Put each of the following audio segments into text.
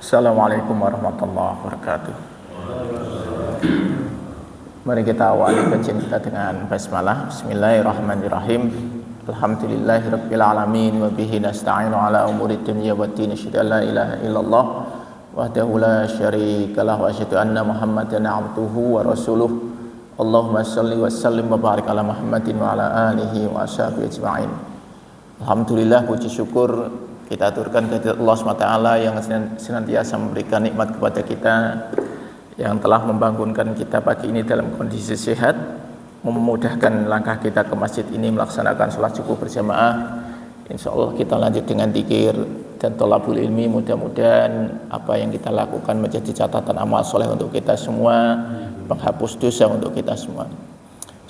Assalamualaikum warahmatullahi wabarakatuh. Mari kita awali kajian kita dengan basmalah. Bismillahirrahmanirrahim. Alhamdulillahirabbil alamin wa bihi nasta'inu ala umuri dunya waddin. Asyhadu an la ilaha illallah wahdahu la syarikalah wa asyhadu anna Muhammadan abduhu wa rasuluh. Allahumma shalli wa sallim wa barik ala Muhammadin wa ala alihi wa ashabihi ajma'in. Alhamdulillah, puji syukur kita aturkan kehadirat Allah SWT yang senantiasa memberikan nikmat kepada kita, yang telah membangunkan kita pagi ini dalam kondisi sehat, memudahkan langkah kita ke masjid ini melaksanakan sholat subuh berjamaah. Insya Allah kita lanjut dengan dzikir dan thalabul ilmi. Mudah-mudahan apa yang kita lakukan menjadi catatan amal soleh untuk kita semua, menghapus dosa untuk kita semua.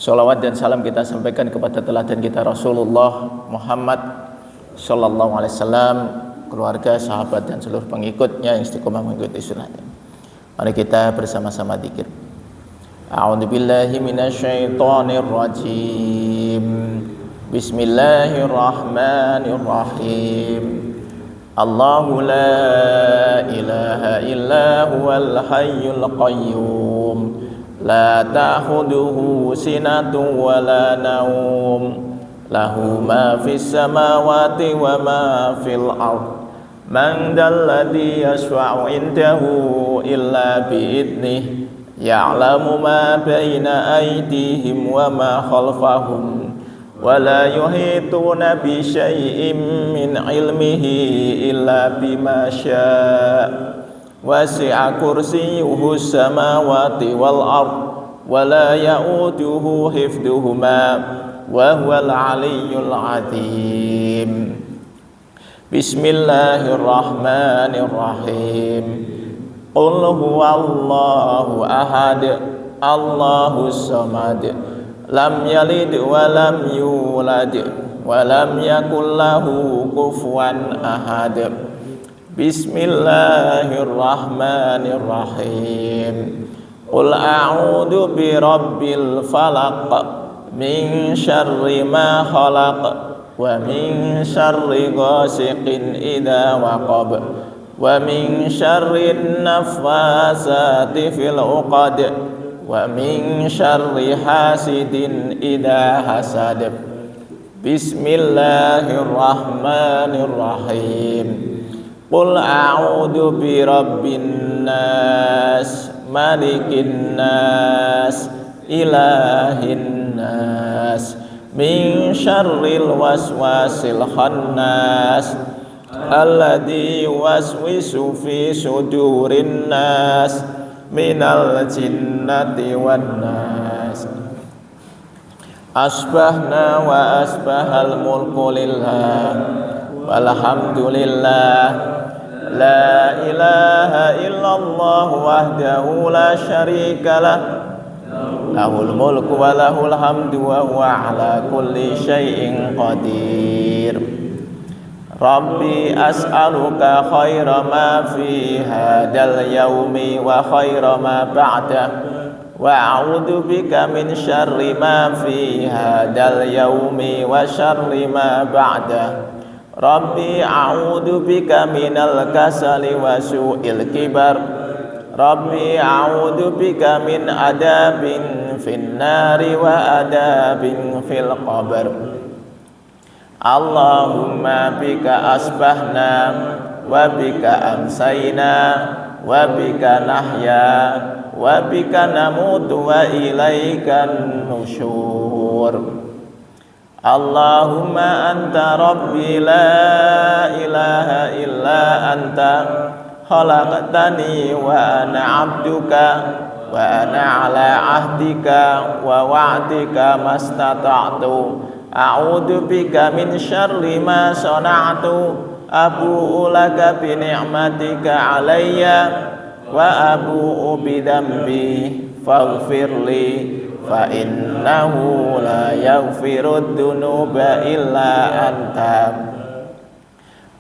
Sholawat dan salam kita sampaikan kepada teladan kita Rasulullah Muhammad Sallallahu Alaihi Wasallam, keluarga, sahabat dan seluruh pengikutnya yang istiqomah mengikuti sunnahnya. Mari kita bersama-sama dzikir. A'udzubillahi minasyaitonir rajim. Bismillahirrahmanirrahim. Allahu la ilaha illa huwal hayyul qayyum. La ta'khudhuhu sinatun wa la naum. Lahu ma fis samawati wa ma fil ard. Man dalladhi yashfa'u indahu illa bi'idnih. Ya'lamu ma baina aydihim wa ma khalfahum. Wa la yuhituna bi syai'in min ilmihi illa bima syaa'. Wasi'a kursiyyuhu samawati wal ard. Wa la ya'uduhu hifdhuhuma. Wa huwal aliyyul azim. Bismillahirrahmanirrahim. Qul huwallahu ahad, Allahus samad, lam yalid wa lam yulad wa lam yakul lahu kufuwan ahad. Bismillahirrahmanirrahim. Qul a'udzu birabbil falaq min syarri ma khalaq wa min syarri ghasiqin idza waqab wa min syarri naffasati fil 'uqad wa min syarri hasidin idza hasad. Bismillahirrahmanirrahim. Qul a'udzu birabbin nas, malikin nas, ilahin nas, min syarril waswasil khannas, alladzi yuwaswisu fi sudurin nas, minal jinnati wan nas. Asbahna wa asbahal mulku lillah, walhamdulillah, la ilaha illallah wahdahu la syarikalah, lahul mulku wa lahul hamdu wa huwa ala kulli syai'in qadir. Rabbi as'aluka khaira ma fi hadal yaumi wa khaira ma ba'dah, wa a'udzu bika min syarri ma fi hadal yaumi wa syarri ma ba'dah. Rabbi a'udzu bika minal kasali wa su'il kibar. Rabbi a'udzu bika min adabin fin nari wa adabin fil qabr. Allahumma bika asbahna wa bika amsayna wa bika nahya wa bika namutu wa ilaikan nusyur. Allahumma anta rabbi la ilaha illa anta, khalaqtani wa ana abduka wa ana ala ahdika wa wa'dika mastata'tu. A'udzu bika min syarri ma sana'tu. Abu'u laka bi ni'matika alayya wa abu'u bi dambi faghfirli fa innahu la yaghfirud dunuba illa anta.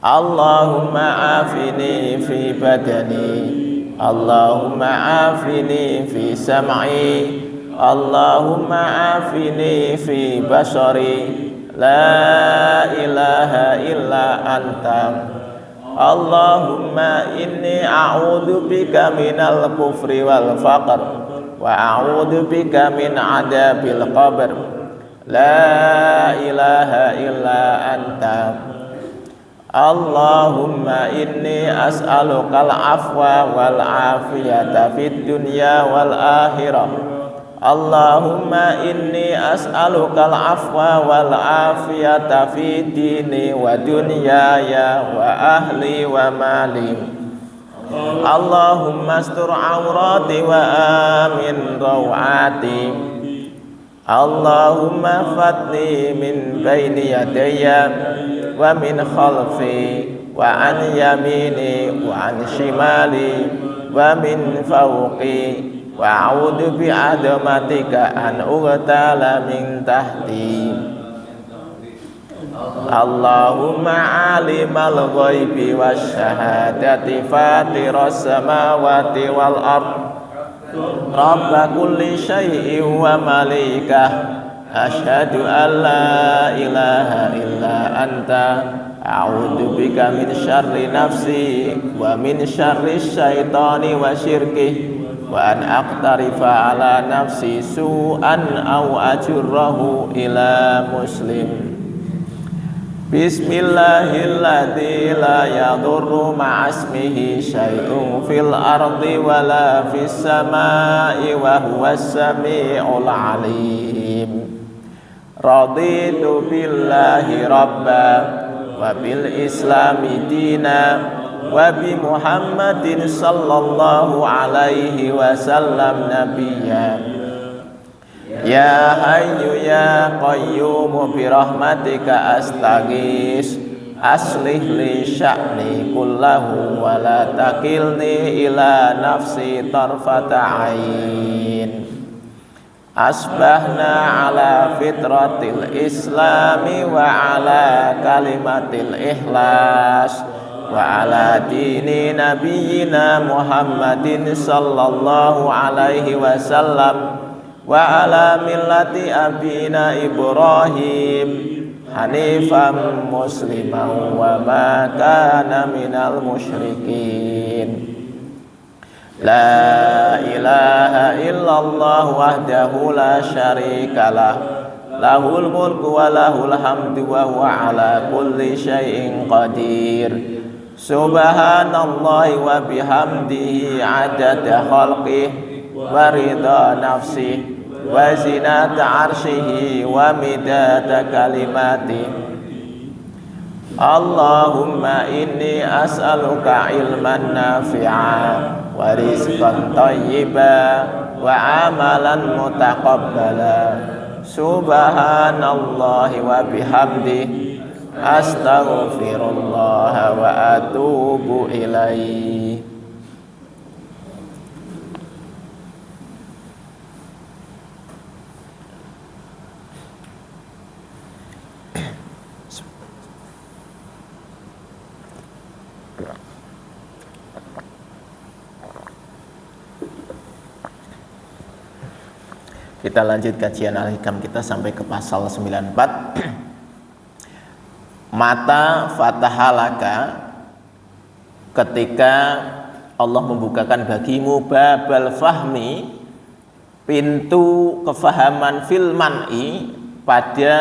Allahumma afini fi badani, Allahumma afini fi sam'i, Allahumma afini fi basari. La ilaha illa anta. Allahumma inni a'udzu bika minal kufri wal faqr wa a'udzu bika min adzabil qabr la ilaha illa anta Allahumma inni as'alukal afwa wal afiyata fid dunya wal akhirah Allahumma inni as'alukal afwa wal afiyata fi dini wa dunyaya wa ahli wa mali Allahumma astur awrati wa amin rawati Allahumma fatni min baini yadayya wa min khalfi wa an yamini wa an shimali wa min fawqi wa a'udzu bi'adamatika an ughtala min tahti Allahumma alimal ghaibi wasyahadati fatiras samawati wal ard rabba kulli syai'in wa malikah asyhadu an la ilaha illa anta a'udzu bika min syarri nafsi wa min syarri syaitani wa syirkihi wa an aqtarifa ala nafsi su'an aw ajurrahu ila muslim Bismillahilladzi la yadurru ma'asmihi syai'un fil ardi wala fis samai wa huwas sami'ul alim Raditu billahi rabba wa bil islami dina wa bi Muhammadin sallallahu alaihi wasallam nabiyya ya hayyu ya qayyum bi rahmatika astaghis aslih li sya'ni kullahu wa la takilni ila nafsi tarfata ain asbahna ala fitratil islami wa ala kalimatil ikhlas wa ala dini nabiyyina Muhammadin sallallahu alaihi wasallam wa ala millati abina Ibrahim hanifan musliman wa ma kana minal musyrikin la ilaha illallah wahdahu la syarikalah lahul mulku wa lahul hamdu wa huwa ala kulli syai'in qadir Subhanallahi wa bihamdihi adada khalqihi wa ridha nafsihi wa zinata arshihi wa midada kalimatihi Allahumma inni as'aluka ilman nafi'a wa rizqan thayyiban wa amalan mutaqabbala Subhanallahi wa bihamdihi astaghfirullah wa atubu ilaih. Kita lanjut kajian Al-Hikam kita sampai ke pasal 94. Mata fatahalaka, ketika Allah membukakan bagimu babal fahmi, pintu kefahaman fil man'i, pada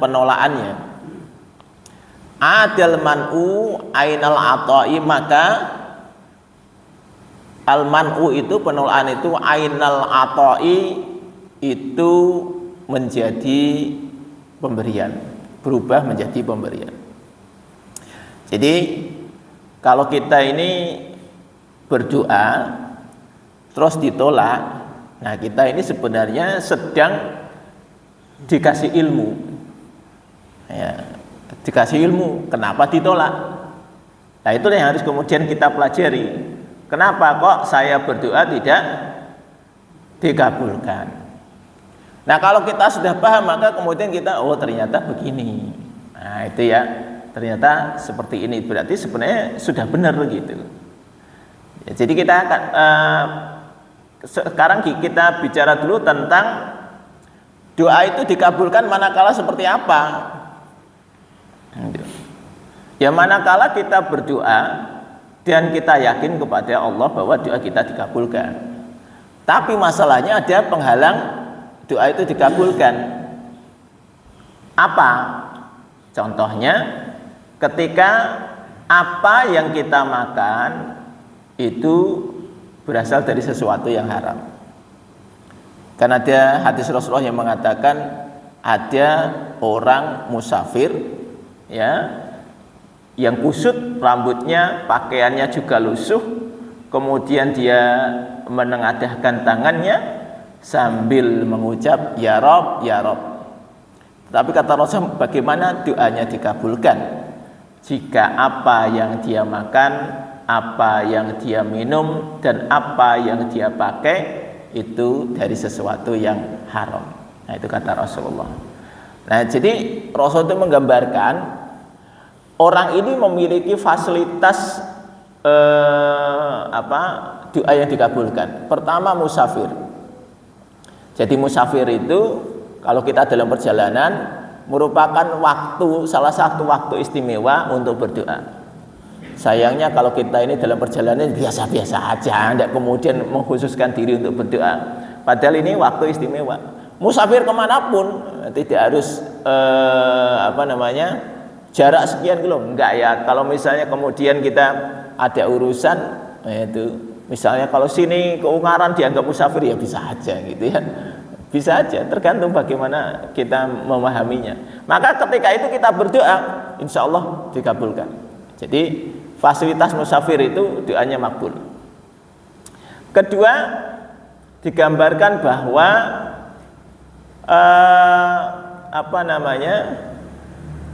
penolaannya. Adal man'u ainal ata'i, maka al man'u itu penolakan itu ainal ata'i, itu menjadi pemberian, berubah menjadi pemberian. Jadi kalau kita ini berdoa terus ditolak, nah kita ini sebenarnya sedang dikasih ilmu, ya, dikasih ilmu. Kenapa ditolak? Nah itu yang harus kemudian kita pelajari. Kenapa kok saya berdoa tidak dikabulkan? Nah kalau kita sudah paham, maka kemudian kita, oh ternyata begini. Nah itu ya, ternyata seperti ini. Berarti sebenarnya sudah benar gitu. Ya, jadi kita akan sekarang kita bicara dulu tentang doa itu dikabulkan manakala seperti apa. Ya manakala kita berdoa dan kita yakin kepada Allah bahwa doa kita dikabulkan. Tapi masalahnya ada penghalang doa itu dikabulkan. Apa? Contohnya ketika apa yang kita makan itu berasal dari sesuatu yang haram. Karena ada hadis Rasulullah yang mengatakan ada orang musafir ya yang kusut rambutnya, pakaiannya juga lusuh, kemudian dia menengadahkan tangannya sambil mengucap ya Rob, ya Rob. Tapi kata Rasul, bagaimana doanya dikabulkan jika apa yang dia makan, apa yang dia minum, dan apa yang dia pakai itu dari sesuatu yang haram. Nah itu kata Rasulullah. Nah jadi Rasul itu menggambarkan orang ini memiliki fasilitas doa yang dikabulkan. Pertama musafir. Jadi musafir itu kalau kita dalam perjalanan merupakan salah satu waktu istimewa untuk berdoa. Sayangnya kalau kita ini dalam perjalanan biasa-biasa aja, tidak kemudian mengkhususkan diri untuk berdoa. Padahal ini waktu istimewa. Musafir kemanapun tidak harus jarak sekian kilo, enggak ya. Kalau misalnya kemudian kita ada urusan, itu misalnya kalau sini ke Ungaran dianggap musafir ya bisa aja gitu ya. Bisa aja, tergantung bagaimana kita memahaminya. Maka ketika itu kita berdoa, insya Allah dikabulkan. Jadi fasilitas musafir itu doanya makbul. Kedua, digambarkan bahwa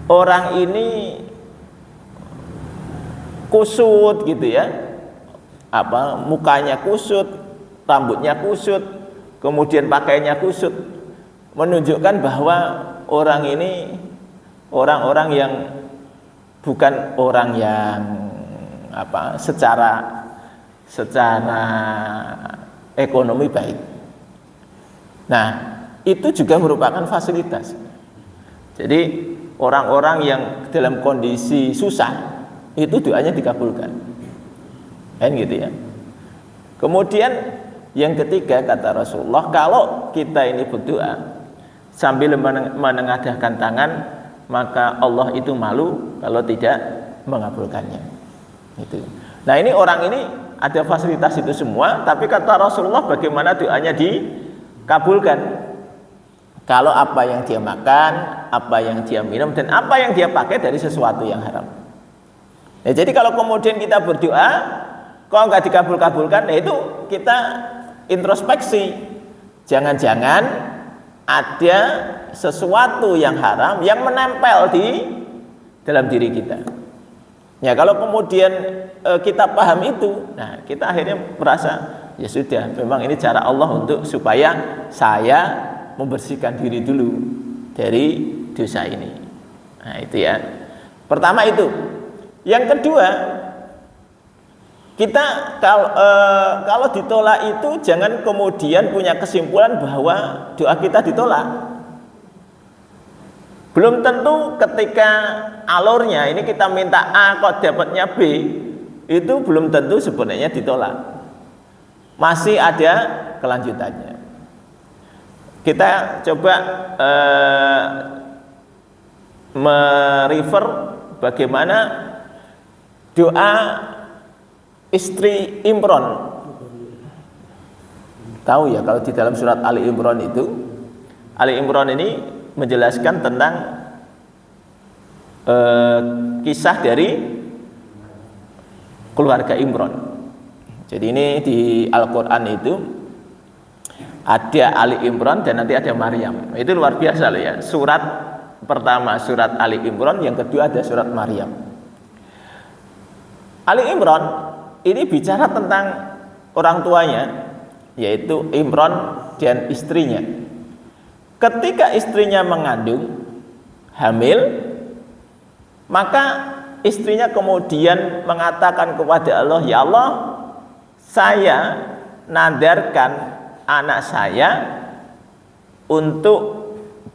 orang ini kusut gitu ya, mukanya kusut, rambutnya kusut, kemudian pakaiannya kusut, menunjukkan bahwa orang ini orang-orang yang bukan orang yang secara ekonomi baik. Nah, itu juga merupakan fasilitas. Jadi orang-orang yang dalam kondisi susah itu doanya dikabulkan. Kan gitu ya. Kemudian yang ketiga kata Rasulullah, kalau kita ini berdoa sambil menengadahkan tangan, maka Allah itu malu kalau tidak mengabulkannya. Itu. Nah ini orang ini ada fasilitas itu semua, tapi kata Rasulullah bagaimana doanya dikabulkan? Kalau apa yang dia makan, apa yang dia minum, dan apa yang dia pakai dari sesuatu yang haram. Ya, jadi kalau kemudian kita berdoa, kok nggak dikabul-kabulkan, nah itu kita introspeksi. Jangan-jangan ada sesuatu yang haram yang menempel di dalam diri kita. Ya kalau kemudian kita paham itu, nah kita akhirnya merasa ya sudah, memang ini cara Allah untuk supaya saya membersihkan diri dulu dari dosa ini. Nah itu ya. Pertama itu. Yang kedua, kita kalau ditolak itu jangan kemudian punya kesimpulan bahwa doa kita ditolak. Belum tentu ketika alurnya ini kita minta A kok dapatnya B, itu belum tentu sebenarnya ditolak. Masih ada kelanjutannya. Kita coba merefer bagaimana doa istri Imran. Tahu ya kalau di dalam surat Ali Imran itu, Ali Imran ini menjelaskan tentang kisah dari keluarga Imran. Jadi ini di Al-Quran itu ada Ali Imran dan nanti ada Maryam. Itu luar biasa loh ya. Surat pertama surat Ali Imran, yang kedua ada surat Maryam. Ali Imran ini bicara tentang orang tuanya, yaitu Imran dan istrinya. Ketika istrinya mengandung, hamil, maka istrinya kemudian mengatakan kepada Allah, ya Allah, saya nadarkan anak saya untuk,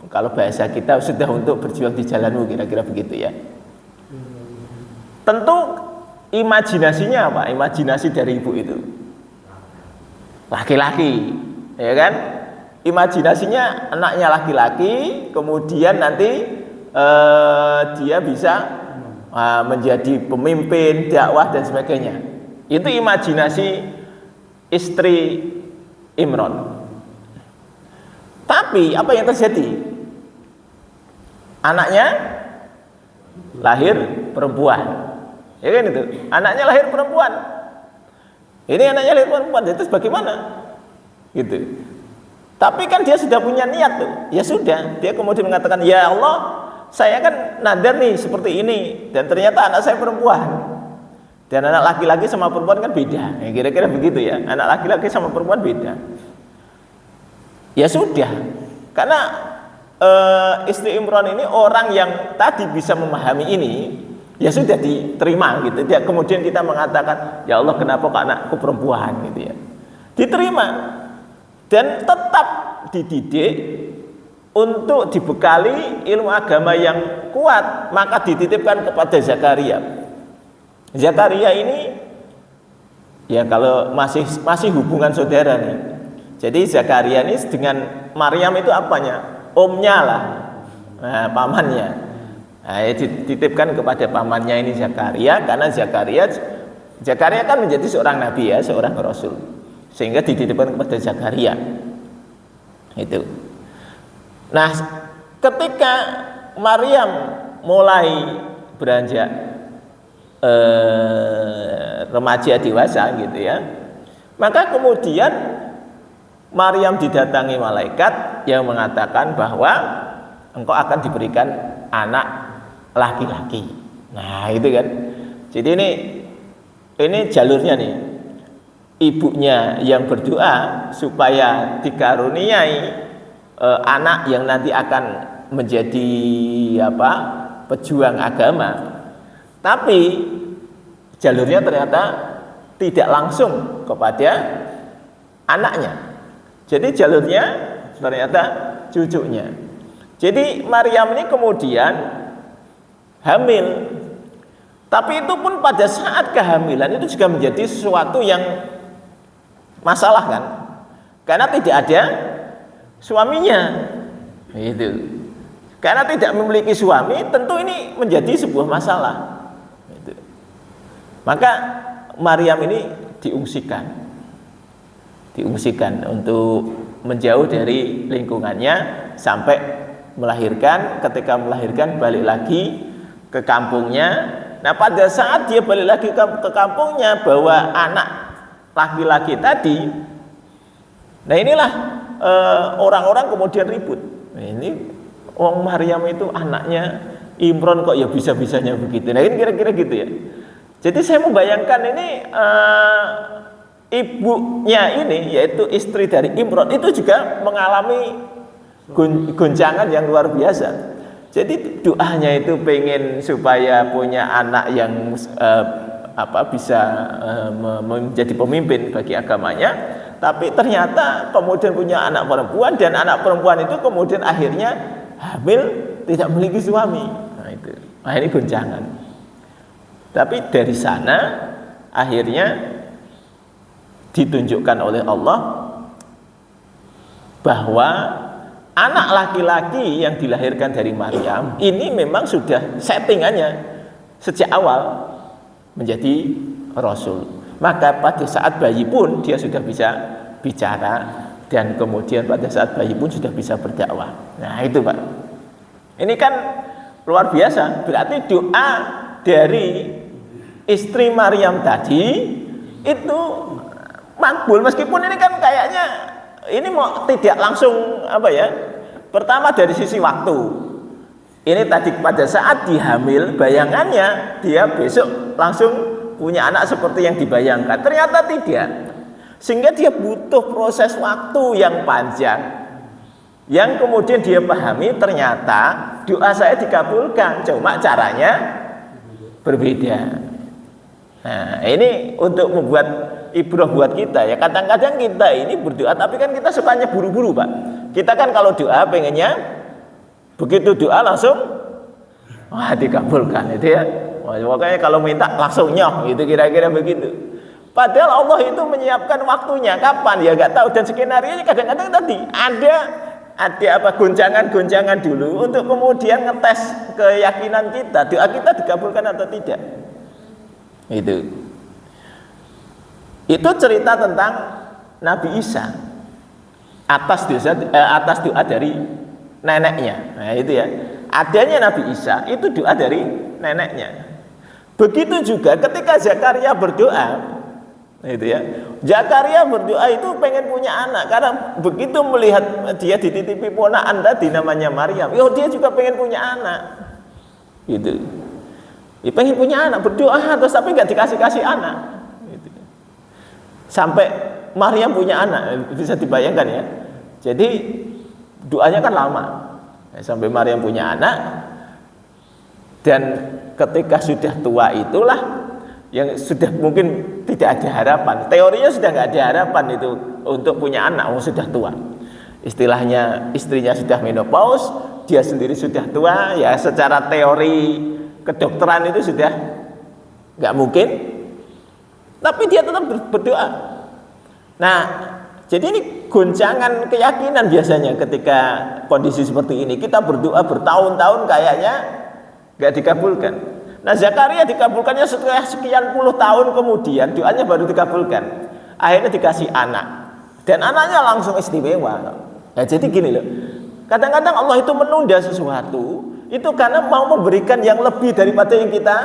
kalau bahasa kita sudah untuk berjuang di jalanmu, kira-kira begitu ya. tentu imajinasinya apa? Imajinasi dari ibu itu laki-laki, ya kan? Imajinasinya anaknya laki-laki, kemudian nanti dia bisa menjadi pemimpin dakwah dan sebagainya. Itu imajinasi istri Imran. Tapi apa yang terjadi? Anaknya lahir perempuan, ya kan itu? Anaknya lahir perempuan. Ini anaknya lahir perempuan, itu bagaimana? Gitu. Tapi kan dia sudah punya niat tuh. Ya sudah, dia kemudian mengatakan, ya Allah, saya kan nadar nih seperti ini, dan ternyata anak saya perempuan. Dan anak laki-laki sama perempuan kan beda. Ya, kira-kira begitu ya. Anak laki-laki sama perempuan beda. Ya sudah, karena istri Imran ini orang yang tadi bisa memahami ini, ya sudah diterima gitu. Dia kemudian kita mengatakan, ya Allah, kenapa kok anakku perempuan gitu ya. Diterima dan tetap dididik untuk dibekali ilmu agama yang kuat, maka dititipkan kepada Zakaria. Zakaria ini ya kalau masih hubungan saudara nih. Jadi Zakaria ini dengan Maryam itu apanya? Omnya lah, pamannya. Nah, dititipkan kepada pamannya ini Zakaria, karena Zakaria kan menjadi seorang nabi ya, seorang rasul, sehingga dititipkan kepada Zakaria. Itu. Nah, ketika Maryam mulai beranjak remaja dewasa gitu ya, maka kemudian Maryam didatangi malaikat yang mengatakan bahwa engkau akan diberikan anak laki-laki. Nah, itu kan. Jadi ini jalurnya nih. Ibunya yang berdoa supaya dikaruniai anak yang nanti akan menjadi pejuang agama. Tapi jalurnya ternyata tidak langsung kepada anaknya. Jadi jalurnya ternyata cucunya. Jadi Maryam ini kemudian hamil. Tapi itu pun pada saat kehamilan itu juga menjadi sesuatu yang masalah kan. Karena tidak ada suaminya. Itu. Karena tidak memiliki suami, tentu ini menjadi sebuah masalah. Itu. Maka Maryam ini diungsikan untuk menjauh dari lingkungannya sampai melahirkan. Ketika melahirkan balik lagi ke kampungnya. Nah, pada saat dia balik lagi ke kampungnya bawa anak laki-laki tadi, nah inilah orang-orang kemudian ribut. Nah, ini Maryam itu anaknya Imran kok ya bisa-bisanya begitu. Nah, ini kira-kira gitu ya. Jadi saya membayangkan ini ibunya ini, yaitu istri dari Imran, itu juga mengalami goncangan yang luar biasa. Jadi doanya itu pengen supaya punya anak yang bisa menjadi pemimpin bagi agamanya, tapi ternyata kemudian punya anak perempuan, dan anak perempuan itu kemudian akhirnya hamil, tidak memiliki suami. Nah ini goncangan. Tapi dari sana akhirnya ditunjukkan oleh Allah bahwa anak laki-laki yang dilahirkan dari Maryam ini memang sudah settingannya sejak awal menjadi rasul. Maka pada saat bayi pun dia sudah bisa bicara, dan kemudian pada saat bayi pun sudah bisa berdakwah. Nah itu Pak, ini kan luar biasa. Berarti doa dari istri Maryam tadi itu makbul, meskipun ini kan kayaknya ini mau tidak langsung pertama dari sisi waktu. Ini tadi pada saat dihamil, bayangannya dia besok langsung punya anak seperti yang dibayangkan. Ternyata tidak. Sehingga dia butuh proses waktu yang panjang, yang kemudian dia pahami ternyata doa saya dikabulkan, cuma caranya berbeda. Nah, ini untuk membuat ibrah buat kita ya. Kadang-kadang kita ini berdoa, tapi kan kita sukanya buru-buru Pak. Kita kan kalau doa pengennya begitu doa langsung dikabulkan itu ya. Makanya kalau minta langsung nyoh, gitu kira-kira begitu. Padahal Allah itu menyiapkan waktunya kapan ya nggak tahu, dan skenario kadang-kadang tadi ada apa goncangan-goncangan dulu untuk kemudian ngetes keyakinan kita, doa kita dikabulkan atau tidak. Itu cerita tentang Nabi Isa atas doa dari neneknya. Nah itu ya, adanya Nabi Isa itu doa dari neneknya. Begitu juga ketika Zakaria berdoa, itu ya, Zakaria berdoa itu pengen punya anak, karena begitu melihat dia dititipi ponakan tadi namanya Maryam, dia juga pengen punya anak, gitu. Dia pengen punya anak, berdoa terus tapi nggak dikasih anak, gitu. Sampai Maryam punya anak, bisa dibayangkan ya. Jadi doanya kan lama, sampai Maryam punya anak, dan ketika sudah tua itulah yang sudah mungkin tidak ada harapan. Teorinya sudah nggak ada harapan itu untuk punya anak, sudah tua. Istilahnya istrinya sudah menopause, dia sendiri sudah tua. Ya secara teori kedokteran itu sudah nggak mungkin. Tapi dia tetap berdoa. Nah, jadi ini goncangan keyakinan biasanya ketika kondisi seperti ini. Kita berdoa bertahun-tahun kayaknya nggak dikabulkan. Nah Zakaria dikabulkannya setelah sekian puluh tahun kemudian, doanya baru dikabulkan. Akhirnya dikasih anak, dan anaknya langsung istimewa. Nah jadi gini loh, kadang-kadang Allah itu menunda sesuatu itu karena mau memberikan yang lebih daripada yang kita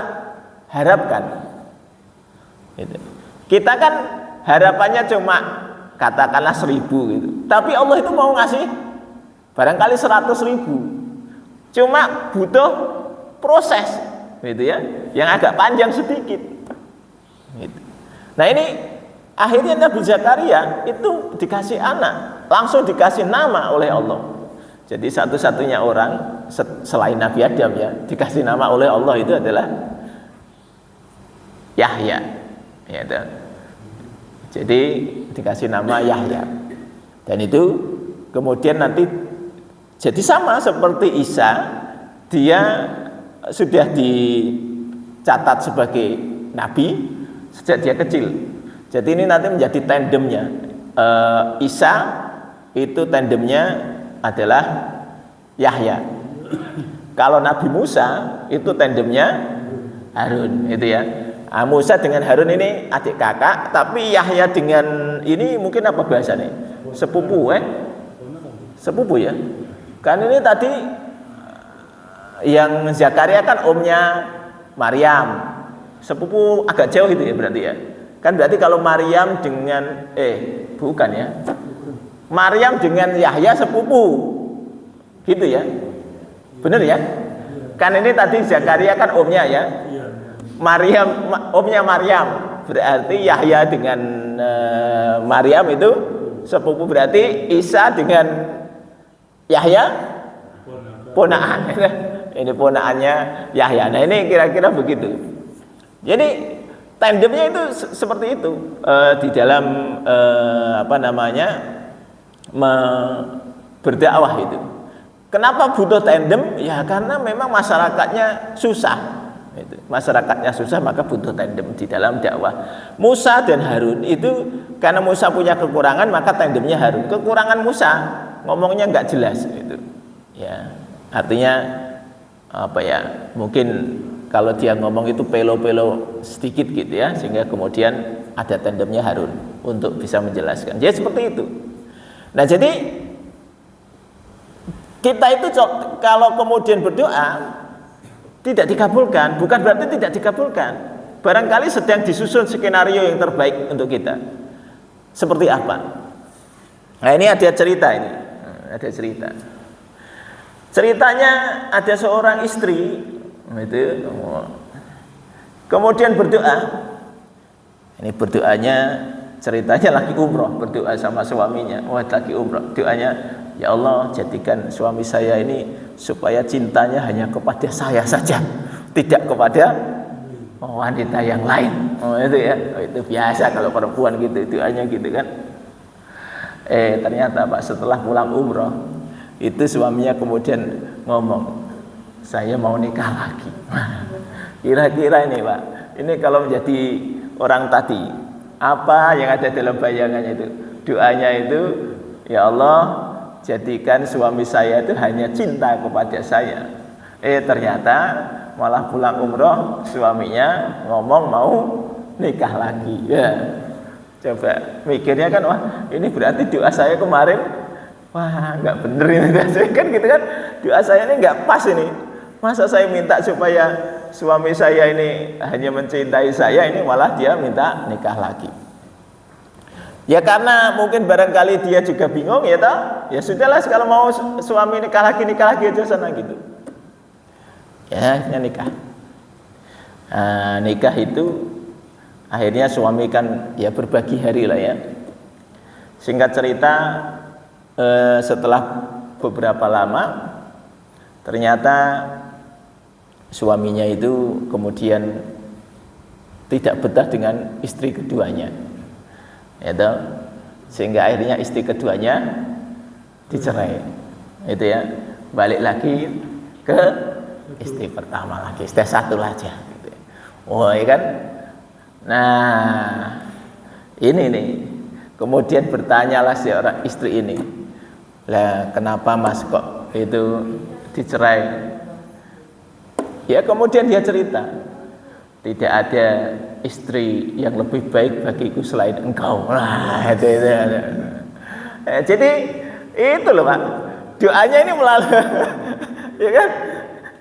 harapkan. Kita kan harapannya cuma katakanlah 1000 gitu, tapi Allah itu mau ngasih barangkali 100.000. Cuma butuh proses, gitu ya, yang agak panjang sedikit. Gitu. Nah ini akhirnya Nabi Zakaria itu dikasih anak, langsung dikasih nama oleh Allah. Jadi satu-satunya orang selain Nabi Adam ya dikasih nama oleh Allah itu adalah Yahya. Ya, jadi dikasih nama Yahya. Dan itu kemudian nanti jadi sama seperti Isa, dia sudah dicatat sebagai nabi sejak dia kecil. Jadi ini nanti menjadi tandemnya. Isa itu tandemnya adalah Yahya. Kalau Nabi Musa itu tandemnya Harun, itu ya. Musa dengan Harun ini adik kakak, tapi Yahya dengan ini mungkin apa bahasanya? Sepupu, sepupu ya. Kan ini tadi yang Zakaria kan omnya Maryam, sepupu agak jauh itu ya berarti ya. Kan berarti kalau Maryam dengan bukan ya, Maryam dengan Yahya sepupu, gitu ya, bener ya? Kan ini tadi Zakaria kan omnya ya, Maryam omnya Maryam, berarti Yahya dengan Maryam itu sepupu, berarti Isa dengan Yahya ponakan. Ini ponakannya Yahya. Nah ini kira-kira begitu. Jadi tandemnya itu seperti itu di dalam berdakwah itu. Kenapa butuh tandem? Ya karena memang masyarakatnya susah. Masyarakatnya susah maka butuh tandem di dalam dakwah. Musa dan Harun itu karena Musa punya kekurangan maka tandemnya Harun. Kekurangan Musa ngomongnya nggak jelas gitu. Ya artinya mungkin kalau dia ngomong itu pelo-pelo sedikit gitu ya, sehingga kemudian ada tandemnya Harun untuk bisa menjelaskan. Jadi seperti itu. Nah jadi kita itu kalau kemudian berdoa tidak dikabulkan, bukan berarti tidak dikabulkan. Barangkali sedang disusun skenario yang terbaik untuk kita. Seperti apa? Nah ini ada cerita ini, ada cerita. Ceritanya ada seorang istri itu kemudian berdoa. Ini berdoanya ceritanya lagi umroh, berdoa sama suaminya. Lagi umroh, doanya, ya Allah jadikan suami saya ini supaya cintanya hanya kepada saya saja, tidak kepada wanita yang lain. Itu ya, itu biasa kalau perempuan gitu, doanya gitu kan. Ternyata Pak setelah pulang umroh itu suaminya kemudian ngomong, saya mau nikah lagi. Kira-kira ini Pak, ini kalau menjadi orang tadi, apa yang ada dalam bayangannya itu? Doanya itu, ya Allah, jadikan suami saya itu hanya cinta kepada saya. Ternyata malah pulang umroh suaminya ngomong mau nikah lagi. Ya, coba mikirnya kan, wah ini berarti doa saya kemarin, wah nggak bener ini kan gitu kan, doa saya ini nggak pas ini. Masa saya minta supaya suami saya ini hanya mencintai saya, ini malah dia minta nikah lagi. Ya karena mungkin barangkali dia juga bingung ya toh. Ya sudahlah, kalau mau suami nikah lagi aja sana gitu. Ya akhirnya nikah. Nikah itu akhirnya suami kan ya berbagi hari lah ya. Singkat cerita, setelah beberapa lama ternyata suaminya itu kemudian tidak betah dengan istri keduanya, ya toh? Sehingga akhirnya istri keduanya dicerai, itu ya, balik lagi ke istri pertama lagi, sudah satu aja, gitu. Oh ya kan? Nah ini nih, kemudian bertanyalah si orang istri ini, lah kenapa mas kok itu dicerai? Ya kemudian dia cerita, tidak ada istri yang lebih baik bagiku selain engkau. Nah, itu. Jadi itu loh Pak, doanya ini melalui, ya kan?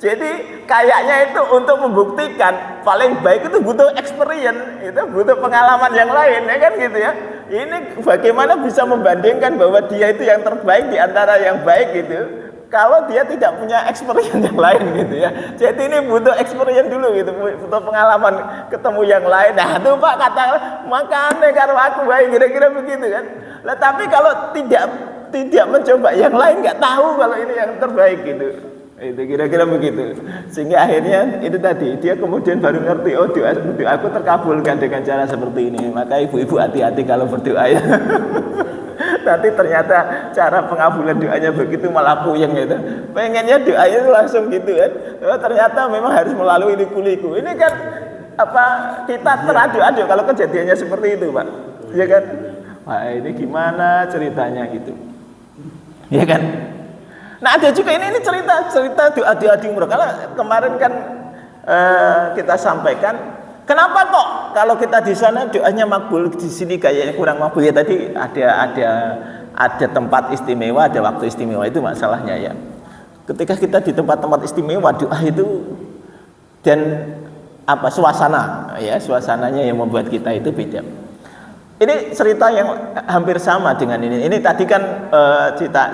Jadi kayaknya itu untuk membuktikan paling baik itu butuh experience, itu butuh pengalaman yang lain, ya kan gitu ya. Ini bagaimana bisa membandingkan bahwa dia itu yang terbaik di antara yang baik gitu, kalau dia tidak punya experience yang lain gitu ya. Jadi ini butuh experience dulu gitu, butuh pengalaman ketemu yang lain. Nah itu Pak kata, makanya karo aku baik, kira-kira begitu kan. Lah tapi kalau tidak mencoba yang lain, nggak tahu kalau ini yang terbaik gitu. Itu kira-kira begitu. Sehingga akhirnya itu tadi, dia kemudian baru ngerti, oh doa aku terkabulkan dengan cara seperti ini. Maka ibu-ibu hati-hati kalau berdoa ya. Nanti ternyata cara pengabulan doanya begitu malah puyeng gitu. Pengennya doanya itu langsung gitu kan. Oh, ternyata memang harus melalui liku-liku. Ini kan apa, kita teradu-adu kalau kejadiannya seperti itu Pak. Ya kan? Wah ini gimana ceritanya gitu. Ya kan? Nah ada juga ini cerita doa di umroh. Kalau kemarin kan kita sampaikan, kenapa kok kalau kita di sana doanya makbul, di sini kayaknya kurang makbul? Ya tadi ada tempat istimewa, ada waktu istimewa, itu masalahnya ya. Ketika kita di tempat-tempat istimewa, doa itu dan apa suasana ya, suasananya yang membuat kita itu beda. Ini cerita yang hampir sama dengan ini. Ini tadi kan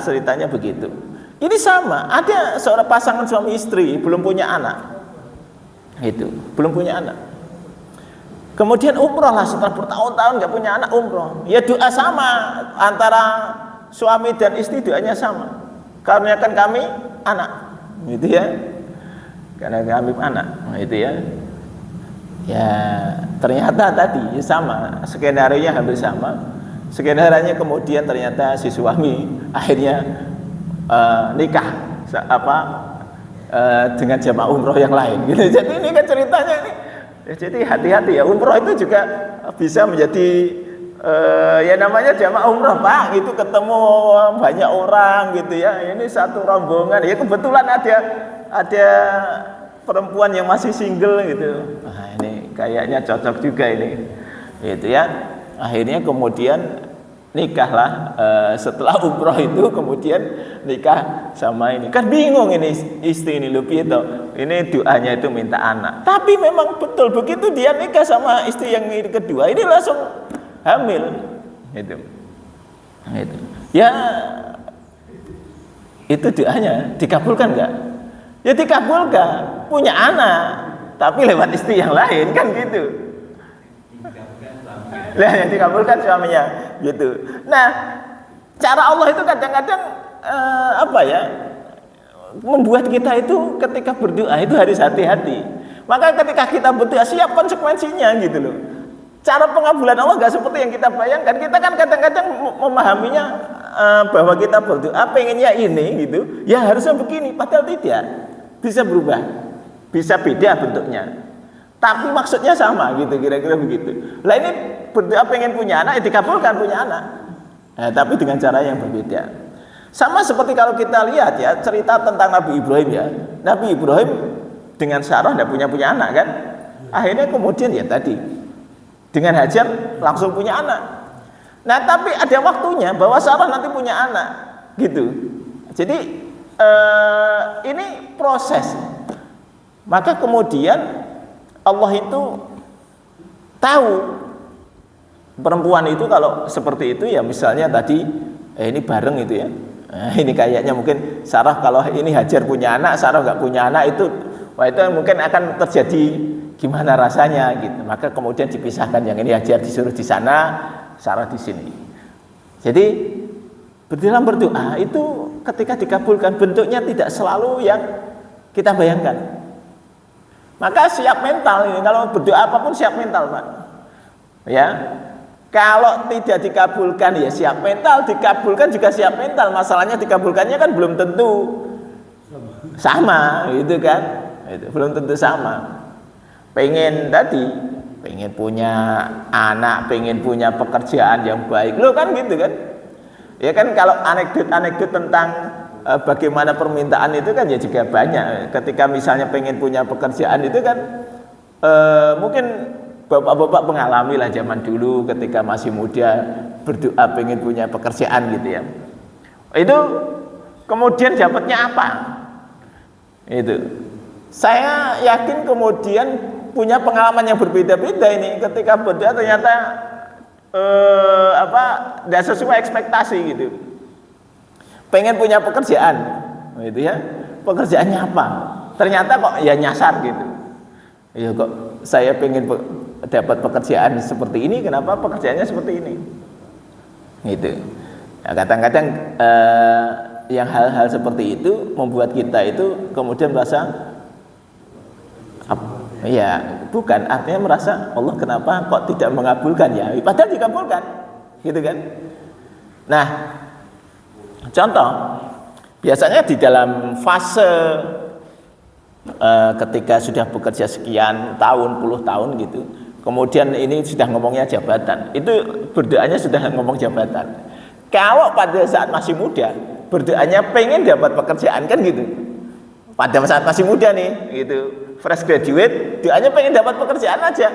ceritanya begitu. Ini sama, ada seorang pasangan suami istri belum punya anak. Itu, belum punya anak. Kemudian umroh lah setelah bertahun-tahun nggak punya anak, umroh. Ya doa sama antara suami dan istri, doanya sama. Karena kan kami anak, gitu ya. Karena kami anak, itu ya. Ya ternyata tadi ya sama, skenario-nya hampir sama. Skenario-nya kemudian ternyata si suami akhirnya nikah dengan jamaah umroh yang lain. Gitu. Jadi ini kan ceritanya ini. Jadi hati-hati ya, umroh itu juga bisa menjadi ya namanya jamaah umroh Pak, itu ketemu banyak orang gitu ya. Ini satu rombongan ya, kebetulan ada perempuan yang masih single gitu. Nah, ini kayaknya cocok juga ini. Gitu ya. Akhirnya kemudian nikahlah setelah umroh itu, kemudian nikah sama ini. Kan bingung ini istri ini lho piye to. Ini doanya itu minta anak. Tapi memang betul begitu dia nikah sama istri yang kedua, ini langsung hamil. Itu. Ya itu doanya dikabulkan enggak? Ya dikabulkan, punya anak, tapi lewat istri yang lain kan gitu. Lah yang dikabulkan suaminya gitu. Nah, cara Allah itu kadang-kadang membuat kita itu ketika berdoa itu harus hati-hati. Maka ketika kita berdoa siap konsekuensinya gitu loh. Cara pengabulan Allah nggak seperti yang kita bayangkan. Kita kan kadang-kadang memahaminya bahwa kita berdoa pengennya ini gitu, ya harusnya begini, padahal tidak. Bisa berubah, bisa beda bentuknya. Tapi maksudnya sama gitu, kira-kira begitu. Lah ini berdoa pengen punya anak, ya dikabulkan punya anak. Nah, tapi dengan cara yang berbeda. Sama seperti kalau kita lihat ya cerita tentang Nabi Ibrahim ya. Nabi Ibrahim dengan Sarah tidak punya anak kan. Akhirnya kemudian ya tadi dengan Hajar langsung punya anak. Nah tapi ada waktunya bahwa Sarah nanti punya anak gitu. Jadi ini proses. Maka kemudian Allah itu tahu perempuan itu kalau seperti itu ya misalnya tadi ini bareng itu ya. Ini kayaknya mungkin Sarah kalau ini Hajar punya anak, Sarah nggak punya anak itu, wah itu mungkin akan terjadi gimana rasanya gitu. Maka kemudian dipisahkan, yang ini Hajar disuruh di sana, Sarah di sini. Jadi dalam berdoa itu ketika dikabulkan bentuknya tidak selalu yang kita bayangkan. Maka siap mental ini, kalau berdoa apapun siap mental Pak. Ya. Kalau tidak dikabulkan ya siap mental, dikabulkan juga siap mental. Masalahnya dikabulkannya kan belum tentu sama, gitu kan? Itu belum tentu sama. Pengen punya anak, pengen punya pekerjaan yang baik, lo kan gitu kan? Ya kan kalau anekdot tentang bagaimana permintaan itu kan ya juga banyak. Ketika misalnya pengen punya pekerjaan itu kan mungkin bapak-bapak mengalami lah zaman dulu ketika masih muda berdoa pengen punya pekerjaan gitu ya. Itu kemudian dapatnya apa? Itu. Saya yakin kemudian punya pengalaman yang berbeda-beda ini ketika berdoa ternyata tidak sesuai ekspektasi gitu. Pengen punya pekerjaan, gitu ya. Pekerjaannya apa? Ternyata kok ya nyasar gitu. Ya kok saya pengen dapat pekerjaan seperti ini, kenapa pekerjaannya seperti ini? Gitu. Ya, kadang-kadang yang hal-hal seperti itu membuat kita itu kemudian merasa ya bukan, artinya merasa Allah kenapa kok tidak mengabulkan ya? Padahal dikabulkan, gitu kan? Nah, contoh biasanya di dalam fase ketika sudah bekerja sekian tahun, puluh tahun gitu. Kemudian ini sudah ngomongnya jabatan, itu berdoanya sudah ngomong jabatan. Kalau pada saat masih muda, berdoanya pengen dapat pekerjaan kan gitu. Pada saat masih muda nih, gitu, fresh graduate, doanya pengen dapat pekerjaan aja.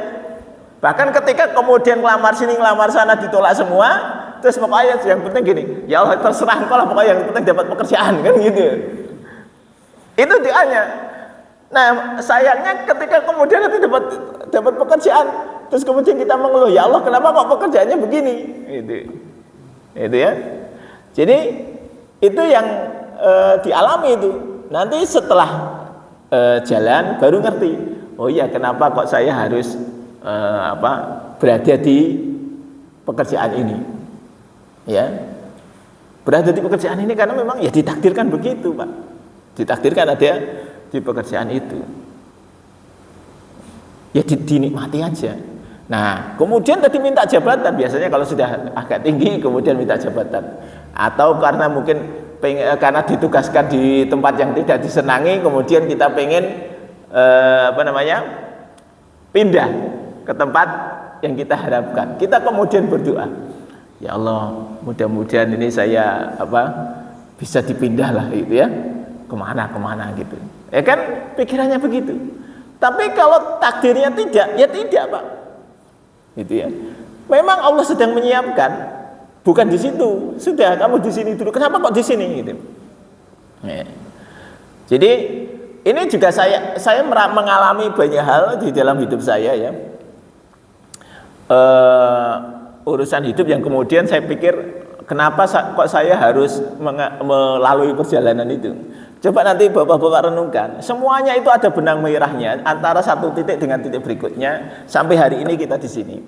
Bahkan ketika kemudian ngelamar sini, ngelamar sana ditolak semua, terus pokoknya yang penting gini, ya Allah terserah engkau lah, pokoknya yang penting dapat pekerjaan kan gitu. Itu doanya. Nah sayangnya ketika kemudian nanti dapat pekerjaan, terus kemudian kita mengeluh, ya Allah kenapa kok pekerjaannya begini? Itu ya. Jadi itu yang dialami itu. Nanti setelah jalan baru ngerti. Oh iya kenapa kok saya harus berada di pekerjaan ini? Ya, berada di pekerjaan ini karena memang ya ditakdirkan begitu Pak. Ditakdirkan ada di pekerjaan itu. Ya dinikmati aja. Nah, kemudian tadi minta jabatan, biasanya kalau sudah agak tinggi kemudian minta jabatan. Atau karena mungkin karena ditugaskan di tempat yang tidak disenangi, kemudian kita pengen pindah ke tempat yang kita harapkan. Kita kemudian berdoa, ya Allah, mudah-mudahan ini saya bisa dipindah lah gitu ya. Kemana gitu. Ya kan pikirannya begitu. Tapi kalau takdirnya tidak, ya tidak Pak. Gitu ya. Memang Allah sedang menyiapkan, bukan di situ. Sudah kamu di sini dulu. Kenapa kok di sini gitu? Ya. Jadi ini juga saya mengalami banyak hal di dalam hidup saya ya. Urusan hidup yang kemudian saya pikir kenapa kok saya harus melalui perjalanan itu. Coba nanti bapak-bapak renungkan, semuanya itu ada benang merahnya antara satu titik dengan titik berikutnya sampai hari ini kita di sini,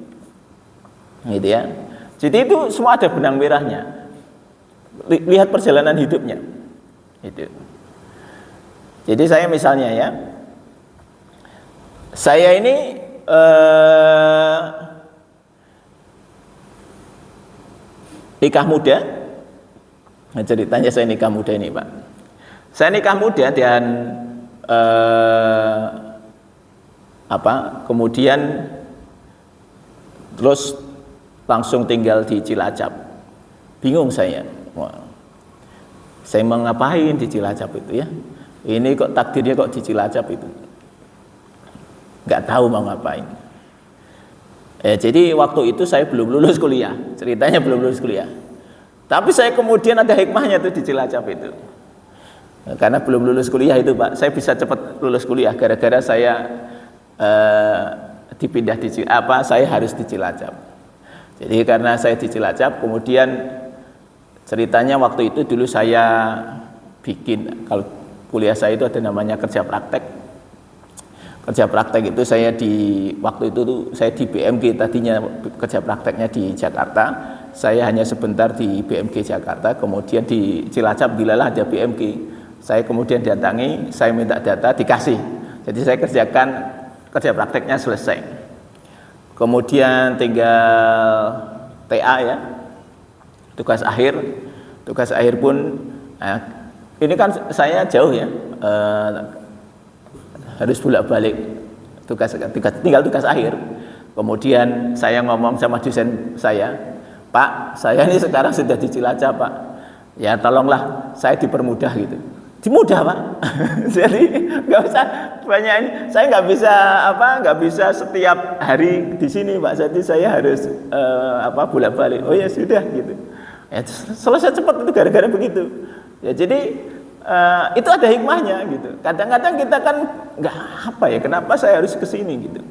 gitu ya. Jadi itu semua ada benang merahnya. Lihat perjalanan hidupnya, itu. Jadi saya misalnya ya, saya ini nikah muda. Nah, ceritanya saya nikah muda ini Pak. Saya nikah muda dan kemudian terus langsung tinggal di Cilacap. Bingung saya. Wah, saya mau ngapain di Cilacap itu ya? Ini kok takdirnya kok di Cilacap itu? Nggak tahu mau ngapain. Jadi waktu itu saya belum lulus kuliah. Ceritanya belum lulus kuliah. Tapi saya kemudian ada hikmahnya tuh di Cilacap itu. Karena belum lulus kuliah itu Pak, saya bisa cepat lulus kuliah gara-gara saya dipindah saya harus di Cilacap. Jadi karena saya di Cilacap, kemudian ceritanya waktu itu dulu saya bikin, kalau kuliah saya itu ada namanya kerja praktek. Kerja praktek itu saya waktu itu tuh saya di BMG, tadinya kerja prakteknya di Jakarta. Saya hanya sebentar di BMG Jakarta, kemudian di Cilacap dilalah ada BMG. Saya kemudian datangi, saya minta data, dikasih. Jadi saya kerjakan kerja prakteknya selesai. Kemudian tinggal TA ya, tugas akhir. Tugas akhir pun, ini kan saya jauh ya, harus bolak-balik tinggal tugas akhir. Kemudian saya ngomong sama dosen saya, Pak, saya ini sekarang sudah di Cilacap Pak, ya tolonglah saya dipermudah gitu. Dimudah Pak. Jadi nggak usah banyak, saya nggak bisa setiap hari di sini Pak. Jadi saya harus bolak-balik. Oh ya sudah gitu. Ya, selesai cepat itu gara-gara begitu. Ya jadi itu ada hikmahnya gitu. Kadang-kadang kita kan kenapa saya harus ke sini gitu.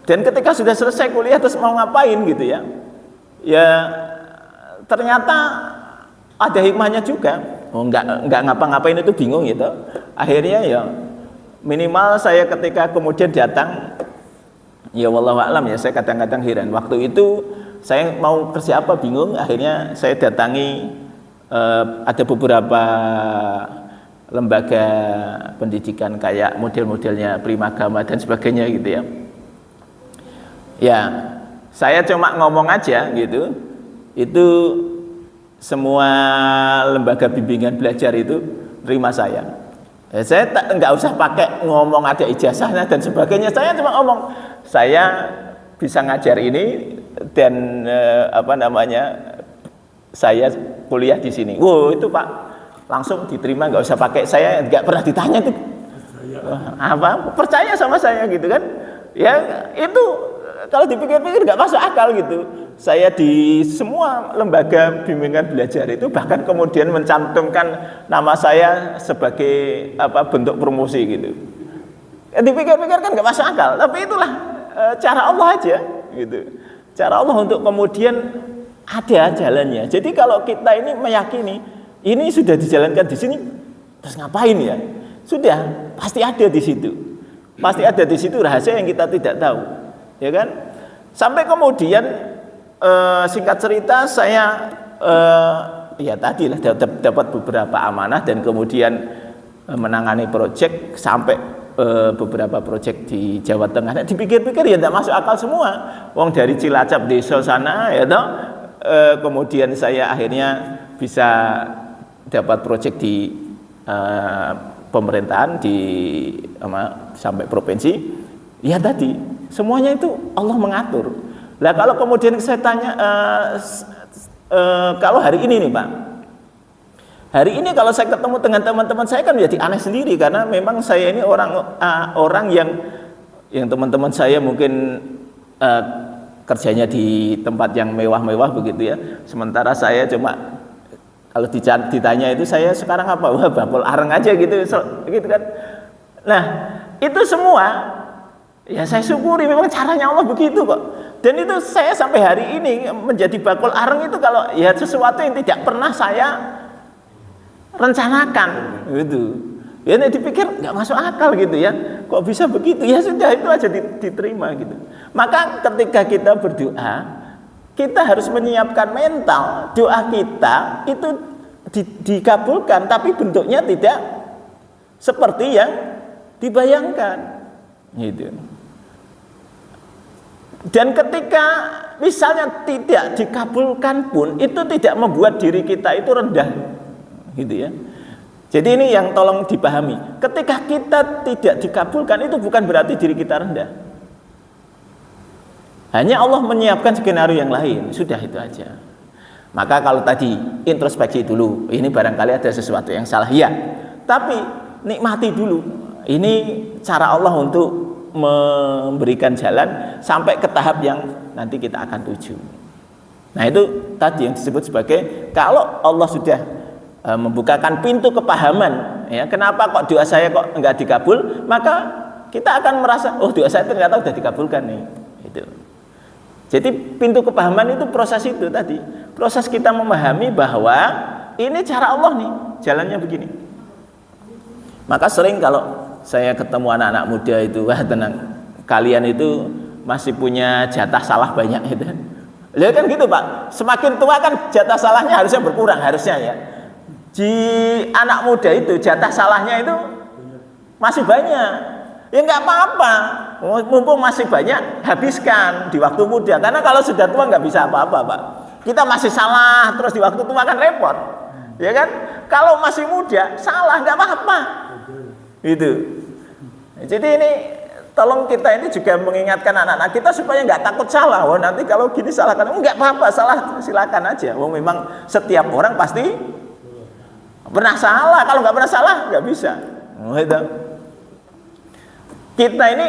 Dan ketika sudah selesai kuliah terus mau ngapain gitu ya. Ya ternyata ada hikmahnya juga. Nggak ngapa-ngapain itu bingung gitu. Akhirnya ya minimal saya ketika kemudian datang, ya wallahu a'lam ya, saya kadang-kadang heran. Waktu itu saya mau kerja apa bingung. Akhirnya saya datangi ada beberapa lembaga pendidikan kayak model-modelnya Primagama dan sebagainya gitu ya. Ya saya cuma ngomong aja gitu. Itu semua lembaga bimbingan belajar itu terima saya. Saya nggak usah pakai ngomong ada ijazahnya dan sebagainya. Saya cuma ngomong saya bisa ngajar ini dan saya kuliah di sini. Wow itu Pak langsung diterima, nggak usah pakai, saya nggak pernah ditanya tuh percaya sama saya gitu kan. Ya itu kalau dipikir-pikir nggak masuk akal gitu. Saya di semua lembaga bimbingan belajar itu bahkan kemudian mencantumkan nama saya sebagai bentuk promosi gitu. Dipikir-pikir kan nggak masuk akal, tapi itulah cara Allah aja gitu. Cara Allah untuk kemudian ada jalannya. Jadi kalau kita ini meyakini ini sudah dijalankan di sini, terus ngapain ya? Sudah pasti ada di situ, pasti ada di situ rahasia yang kita tidak tahu, ya kan? Sampai kemudian singkat cerita saya ya tadilah dapat beberapa amanah dan kemudian menangani proyek sampai beberapa proyek di Jawa Tengah. Nah, dipikir-pikir ya tidak masuk akal semua. Wong dari Cilacap desa sana ya toh. Kemudian saya akhirnya bisa dapat proyek di pemerintahan sampai provinsi. Ya tadi semuanya itu Allah mengatur. Nah kalau kemudian saya tanya, kalau hari ini nih Pak, hari ini kalau saya ketemu dengan teman-teman saya kan menjadi aneh sendiri karena memang saya ini orang yang teman-teman saya mungkin kerjanya di tempat yang mewah-mewah begitu ya. Sementara saya cuma kalau ditanya itu saya sekarang apa? Wah bakul areng aja gitu kan. Nah itu semua ya saya syukuri, memang caranya Allah begitu kok. Dan itu saya sampai hari ini menjadi bakul areng itu kalau ya sesuatu yang tidak pernah saya rencanakan gitu. Ya dipikir nggak masuk akal gitu ya. Kok bisa begitu? Ya sudah itu aja diterima gitu. Maka ketika kita berdoa, kita harus menyiapkan mental doa kita itu dikabulkan, tapi bentuknya tidak seperti yang dibayangkan gitu. Dan ketika misalnya tidak dikabulkan pun itu tidak membuat diri kita itu rendah gitu ya. Jadi ini yang tolong dipahami. Ketika kita tidak dikabulkan itu bukan berarti diri kita rendah. Hanya Allah menyiapkan skenario yang lain, sudah itu aja. Maka kalau tadi introspeksi dulu, ini barangkali ada sesuatu yang salah, ya. Tapi nikmati dulu. Ini cara Allah untuk memberikan jalan sampai ke tahap yang nanti kita akan tuju. Nah, itu tadi yang disebut sebagai kalau Allah sudah membukakan pintu kepahaman, ya, kenapa kok doa saya kok enggak dikabul, maka kita akan merasa, oh, doa saya ternyata sudah dikabulkan nih. Itu. Jadi pintu kepahaman itu proses itu tadi. Proses kita memahami bahwa ini cara Allah nih, jalannya begini. Maka sering kalau saya ketemu anak-anak muda itu, wah tenang, kalian itu masih punya jatah salah banyak gitu. Lihat kan gitu Pak, semakin tua kan jatah salahnya harusnya berkurang harusnya ya. Di anak muda itu jatah salahnya itu masih banyak. Ya nggak apa-apa, mumpung masih banyak, habiskan di waktu muda. Karena kalau sudah tua nggak bisa apa-apa, Pak. Kita masih salah terus di waktu tua kan repot, ya kan? Kalau masih muda salah nggak apa-apa, gitu. Jadi ini tolong kita ini juga mengingatkan anak-anak kita supaya nggak takut salah. Wah nanti kalau gini salah kan nggak apa-apa, salah silakan aja. Wah memang setiap orang pasti pernah salah. Kalau nggak pernah salah nggak bisa. Gitu. Kita ini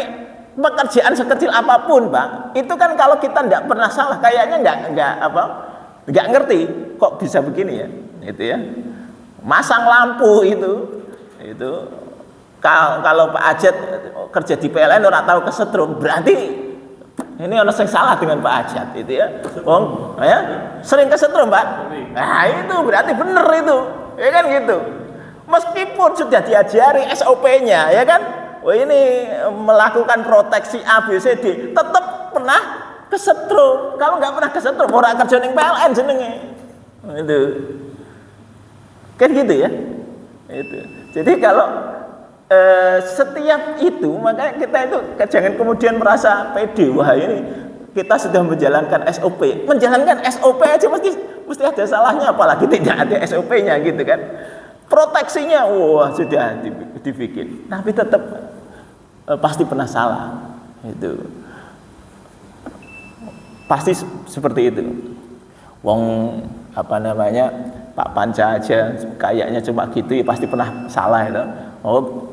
pekerjaan sekecil apapun, Pak, itu kan kalau kita tidak pernah salah, kayaknya nggak ngerti kok bisa begini ya, itu ya. Masang lampu itu kalau Pak Ajat kerja di PLN orang tahu kesetrum, berarti ini orang yang salah dengan Pak Ajat, itu ya. Oh, ya, sering kesetrum, Pak. Nah itu berarti benar itu, ya kan gitu. Meskipun sudah diajari SOP-nya, ya kan. Wah ini melakukan proteksi A, B, C, D, tetap pernah kesetrum. Kalau nggak pernah kesetrum, orang kerja ning PLN jenenge. Itu, kan gitu ya. Itu. Jadi kalau setiap itu, maka kita itu jangan kemudian merasa pede. Wah ini kita sudah menjalankan SOP. Menjalankan SOP aja mesti ada salahnya, apalagi tidak ada SOP-nya gitu kan. Proteksinya, wah sudah dibikin, tapi tetap pasti pernah salah, itu pasti seperti itu. Wong apa namanya Pak Panca aja kayaknya cuma gitu, ya pasti pernah salah itu. Oh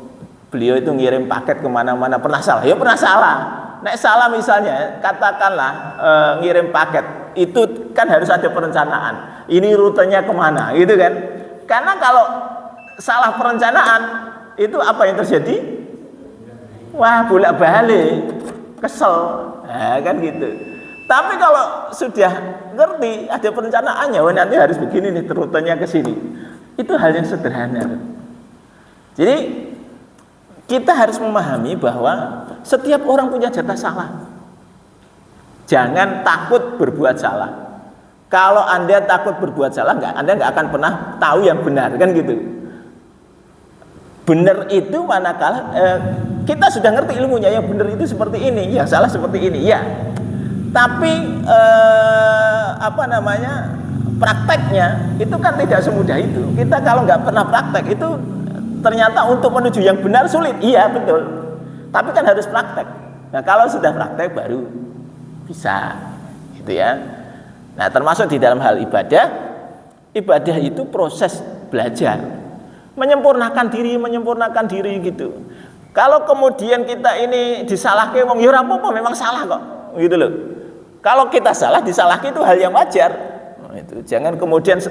beliau itu ngirim paket kemana-mana pernah salah, ya pernah salah. Nek salah misalnya, katakanlah ngirim paket itu kan harus ada perencanaan. Ini rutenya kemana, gitu kan? Karena kalau salah perencanaan itu apa yang terjadi? Wah bolak-balik, kesel, nah, kan gitu. Tapi kalau sudah ngerti ada perencanaannya, wah nanti harus begini nih rutenya ke sini. Itu hal yang sederhana. Jadi kita harus memahami bahwa setiap orang punya jatah salah. Jangan takut berbuat salah. Kalau Anda takut berbuat salah, Anda nggak akan pernah tahu yang benar, kan gitu. Benar itu manakala kita sudah ngerti ilmunya, yang benar itu seperti ini, yang salah seperti ini, ya. Tapi prakteknya itu kan tidak semudah itu. Kita kalau nggak pernah praktek itu ternyata untuk menuju yang benar sulit, iya betul. Tapi kan harus praktek. Nah kalau sudah praktek baru bisa, gitu ya. Nah termasuk di dalam hal ibadah itu proses belajar, menyempurnakan diri gitu. Kalau kemudian kita ini disalahke wong ya ora apa-apa, memang salah kok, gitu loh. Kalau kita salah disalahke itu hal yang wajar. Nah, itu jangan kemudian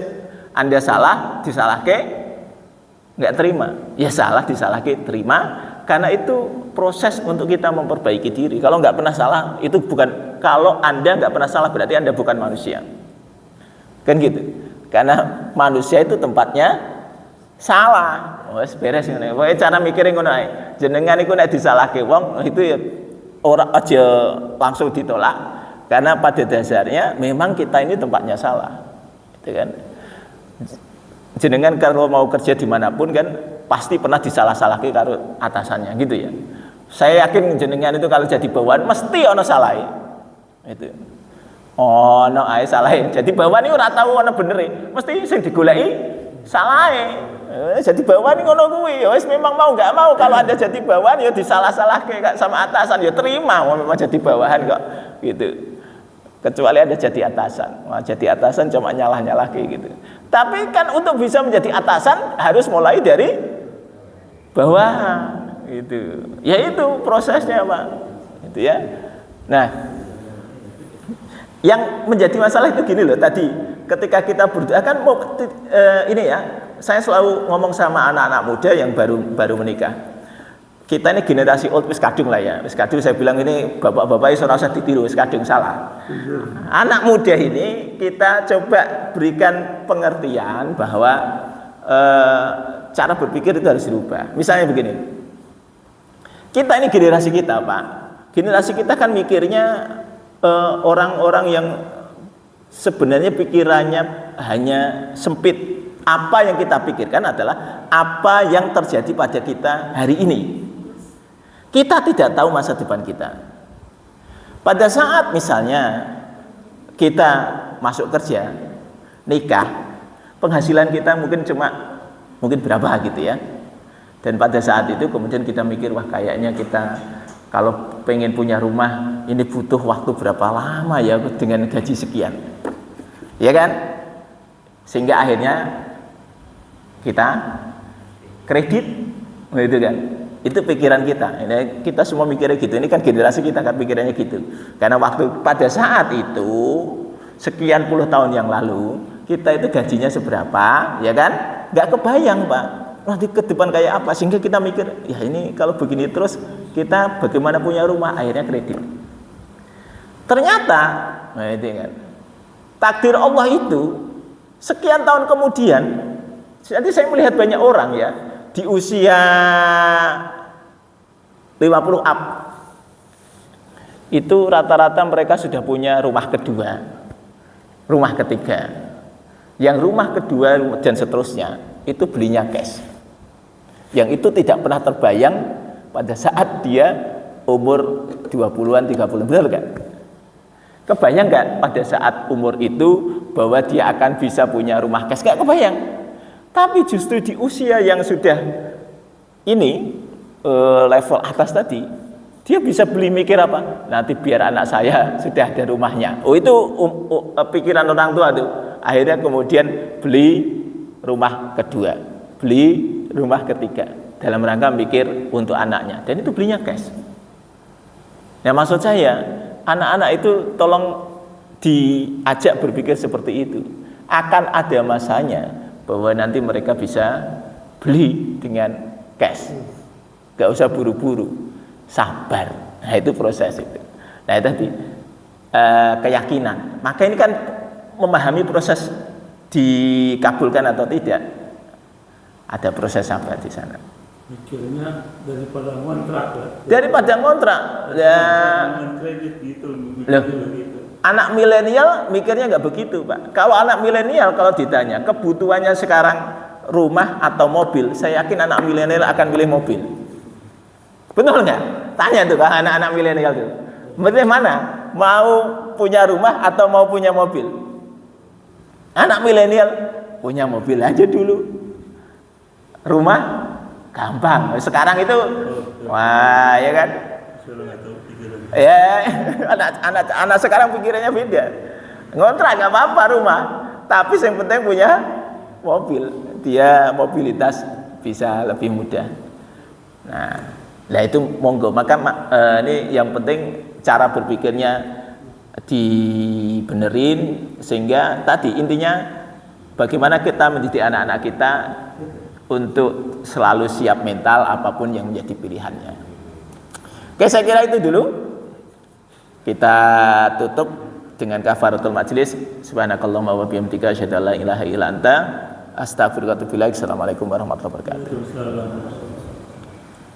Anda salah disalahke nggak terima. Ya salah disalahke terima, karena itu proses untuk kita memperbaiki diri. Kalau nggak pernah salah itu bukan, kalau Anda nggak pernah salah berarti Anda bukan manusia, kan gitu. Karena manusia itu tempatnya salah. Wes beres ngene. Wae cara mikire ngono ae. Jenengan iku nek disalahke wong itu ya ora aja langsung ditolak, karena pada dasarnya memang kita ini tempatnya salah. Itu kan. Jenengan kalau mau kerja dimanapun kan pasti pernah disalah-salahke karo atasannya, gitu ya. Saya yakin jenengan itu kalau jadi bawahan mesti ono salahe. Itu. Ono ae salahe. Jadi bawahan iki ora tau ono benere, mesti sing digoleki salahe. Jadi bawahan ngono kuwi. Ya wis memang mau enggak mau kalau Anda jadi bawahan ya disalah-salahke sama atasan ya terima, memang jadi bawahan kok. gitu. Kecuali ada jadi atasan. Wah, jadi atasan cuma nyalah-nyalah kayak gitu. Tapi kan untuk bisa menjadi atasan harus mulai dari bawah gitu. Ya itu prosesnya, Pak. Gitu ya. Nah, yang menjadi masalah itu gini loh, tadi ketika kita berdoa kan ini ya, saya selalu ngomong sama anak-anak muda yang baru menikah. Kita ini generasi old, wis kadung lah ya. Wis kadung, saya bilang ini bapak-bapak ora usah ditiru, wis kadung salah. Anak muda ini kita coba berikan pengertian bahwa cara berpikir itu harus dirubah. Misalnya begini. Kita ini generasi kita, Pak. Generasi kita kan mikirnya orang-orang yang sebenarnya pikirannya hanya sempit. Apa yang kita pikirkan adalah apa yang terjadi pada kita hari ini. Kita tidak tahu masa depan kita. Pada saat misalnya kita masuk kerja, nikah, penghasilan kita mungkin berapa gitu ya. Dan pada saat itu kemudian kita mikir, wah kayaknya kita kalau pengen punya rumah ini butuh waktu berapa lama ya dengan gaji sekian. Ya kan? Sehingga akhirnya kita kredit, gitu kan? Itu pikiran kita. Ini kita semua mikirnya gitu. Ini kan generasi kita kan pikirannya gitu. Karena pada saat itu sekian puluh tahun yang lalu kita itu gajinya seberapa, ya kan? Nggak kebayang, Pak. Nanti ke depan kayak apa? Sehingga kita mikir, ya ini kalau begini terus kita bagaimana punya rumah? Akhirnya kredit. Ternyata, nah itu kan, takdir Allah itu sekian tahun kemudian. Jadi saya melihat banyak orang ya di usia 50 up itu rata-rata mereka sudah punya rumah kedua, rumah ketiga. Yang rumah kedua dan seterusnya itu belinya cash. Yang itu tidak pernah terbayang pada saat dia umur 20-an, 30, betul kan? Kebayang nggak pada saat umur itu bahwa dia akan bisa punya rumah cash? Nggak kebayang. Tapi justru di usia yang sudah ini level atas tadi, dia bisa beli mikir apa? Nanti biar anak saya sudah ada rumahnya. Oh itu pikiran orang tua tuh. Akhirnya kemudian beli rumah kedua, beli rumah ketiga dalam rangka mikir untuk anaknya. Dan itu belinya cash. Nah maksud saya, anak-anak itu tolong diajak berpikir seperti itu. Akan ada masanya bahwa nanti mereka bisa beli dengan cash. Gak usah buru-buru, sabar. Nah itu proses itu. Nah itu tadi keyakinan. Maka ini kan memahami proses dikabulkan atau tidak. Ada proses sabar di sana. Mikirnya daripada ngontrak ya. Daripada ngontrak. Ya. Kredit gitu. Anak milenial mikirnya nggak begitu, Pak. Kalau anak milenial kalau ditanya kebutuhannya sekarang rumah atau mobil, saya yakin anak milenial akan milih mobil. Betul nggak? Tanya tuh Pak, anak-anak milenial tuh. Milih mana? Mau punya rumah atau mau punya mobil? Anak milenial punya mobil aja dulu. Rumah gampang. Sekarang itu wah, ya kan? Ya, anak sekarang pikirannya beda. Ngontrak nggak apa-apa rumah, tapi yang penting punya mobil. Dia mobilitas bisa lebih mudah. Nah itu monggo. Maka ini yang penting cara berpikirnya dibenerin sehingga tadi intinya bagaimana kita mendidik anak-anak kita untuk selalu siap mental apapun yang menjadi pilihannya. Oke, saya kira itu dulu. Kita tutup dengan kafaratul majlis. Subhanakallahumma wa bihamdika asyhadu an la ilaha illa anta astaghfiruka wa atubu ilaik. Assalamualaikum warahmatullahi wabarakatuh.